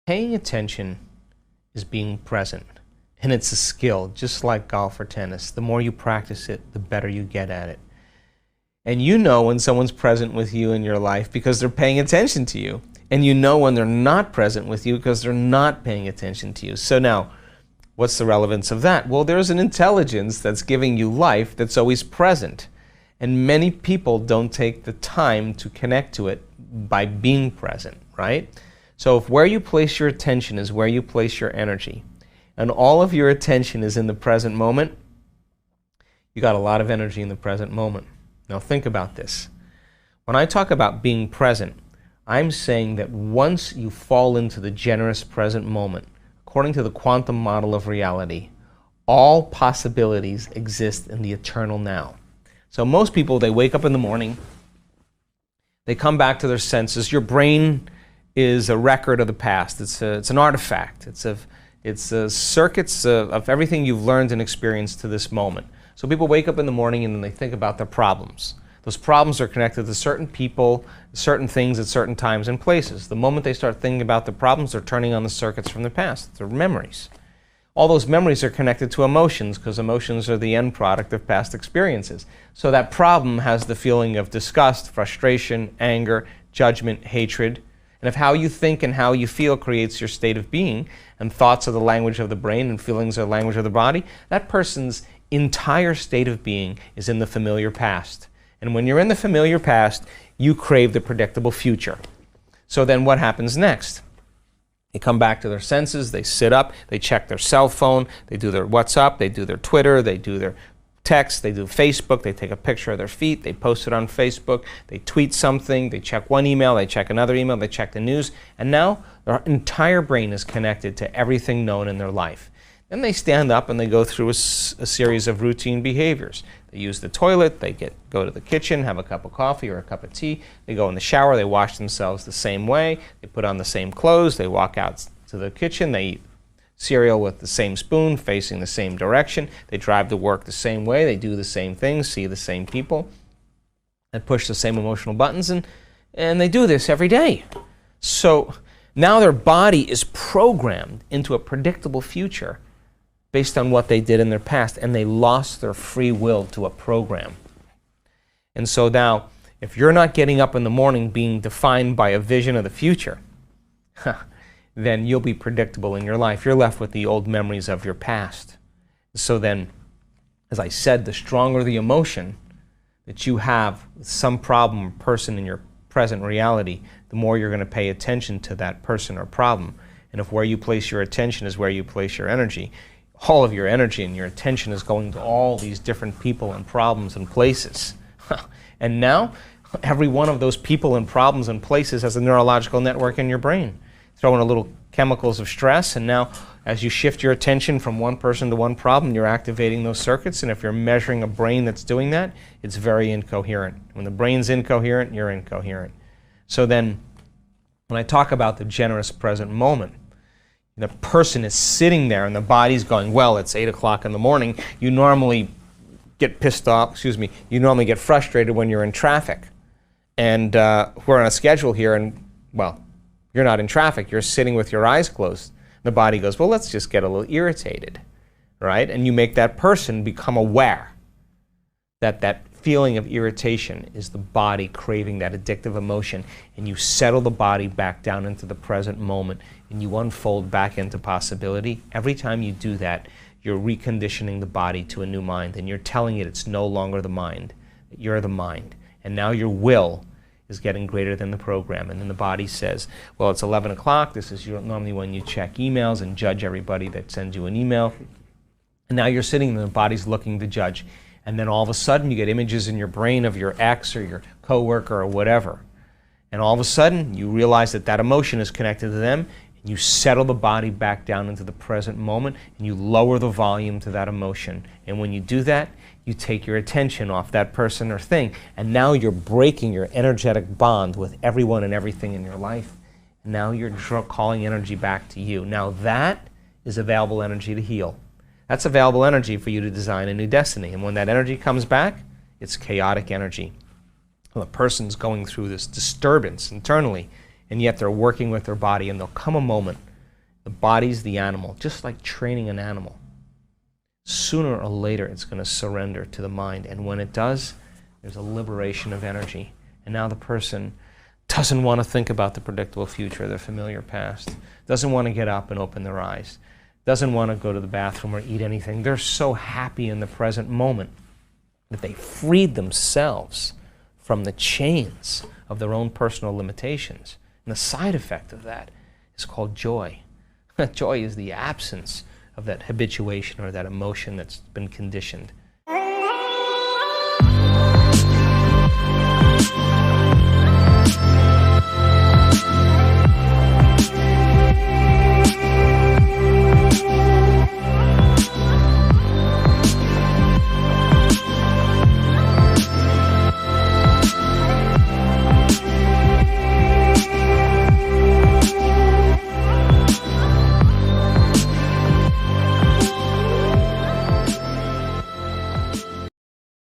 Paying attention is being present, and it's a skill, just like golf or tennis. The more you practice it, the better you get at it. And you know when someone's present with you in your life because they're paying attention to you. And you know when they're not present with you because they're not paying attention to you. So now, what's the relevance of that? Well, there's an intelligence that's giving you life that's always present. And many people don't take the time to connect to it by being present, right? So if where you place your attention is where you place your energy, and all of your attention is in the present moment, you got a lot of energy in the present moment. Now think about this. When I talk about being present, I'm saying that once you fall into the generous present moment, according to the quantum model of reality, all possibilities exist in the eternal now. So most people, they wake up in the morning, they come back to their senses. Your brain is a record of the past. It's an artifact. It's a circuits of everything you've learned and experienced to this moment. So people wake up in the morning and then they think about their problems. Those problems are connected to certain people, certain things at certain times and places. The moment they start thinking about the problems, they're turning on the circuits from the past. They're memories. All those memories are connected to emotions because emotions are the end product of past experiences. So that problem has the feeling of disgust, frustration, anger, judgment, hatred. And if how you think and how you feel creates your state of being, and thoughts are the language of the brain and feelings are the language of the body, that person's entire state of being is in the familiar past. And when you're in the familiar past, you crave the predictable future. So then what happens next? They come back to their senses, they sit up, they check their cell phone, they do their WhatsApp, they do their Twitter, they do their text, they do Facebook, they take a picture of their feet, they post it on Facebook, they tweet something, they check one email, they check another email, they check the news, and now their entire brain is connected to everything known in their life. Then they stand up and they go through a series of routine behaviors. They use the toilet, they go to the kitchen, have a cup of coffee or a cup of tea, they go in the shower, they wash themselves the same way, they put on the same clothes, they walk out to the kitchen, they eat cereal with the same spoon, facing the same direction, they drive to work the same way, they do the same things, see the same people, and push the same emotional buttons, and they do this every day. So now their body is programmed into a predictable future based on what they did in their past, and they lost their free will to a program. And so now, if you're not getting up in the morning being defined by a vision of the future, then you'll be predictable in your life. You're left with the old memories of your past. So then, as I said, the stronger the emotion that you have with some problem or person in your present reality, the more you're going to pay attention to that person or problem. And if where you place your attention is where you place your energy, all of your energy and your attention is going to all these different people and problems and places. And now, every one of those people and problems and places has a neurological network in your brain. Throw in a little chemicals of stress, and now as you shift your attention from one person to one problem, you're activating those circuits, and if you're measuring a brain that's doing that, it's very incoherent. When the brain's incoherent, you're incoherent. So then, when I talk about the generous present moment, the person is sitting there and the body's going, well, it's 8 o'clock in the morning. You normally get pissed off, you normally get frustrated when you're in traffic. And we're on a schedule here and, well, you're not in traffic. You're sitting with your eyes closed. The body goes, well, let's just get a little irritated, right? And you make that person become aware that that feeling of irritation is the body craving that addictive emotion, and you settle the body back down into the present moment, and you unfold back into possibility. Every time you do that, you're reconditioning the body to a new mind, and you're telling it it's no longer the mind, that you're the mind. And now your will is getting greater than the program. And then the body says, well, it's 11 o'clock. This is normally when you check emails and judge everybody that sends you an email. And now you're sitting there, the body's looking to judge. And then all of a sudden you get images in your brain of your ex or your coworker or whatever. And all of a sudden you realize that that emotion is connected to them. And you settle the body back down into the present moment, and you lower the volume to that emotion. And when you do that, you take your attention off that person or thing, and now you're breaking your energetic bond with everyone and everything in your life. And now you're calling energy back to you. Now that is available energy to heal. That's available energy for you to design a new destiny. And when that energy comes back, it's chaotic energy. Well, the person's going through this disturbance internally, and yet they're working with their body, and there'll come a moment The body's the animal, just like training an animal. Sooner or later, it's going to surrender to the mind. And when it does, there's a liberation of energy. And now the person doesn't want to think about the predictable future, their familiar past, doesn't want to get up and open their eyes, doesn't want to go to the bathroom or eat anything. They're so happy in the present moment that they freed themselves from the chains of their own personal limitations. And the side effect of that is called joy. Joy is the absence of that habituation or that emotion that's been conditioned.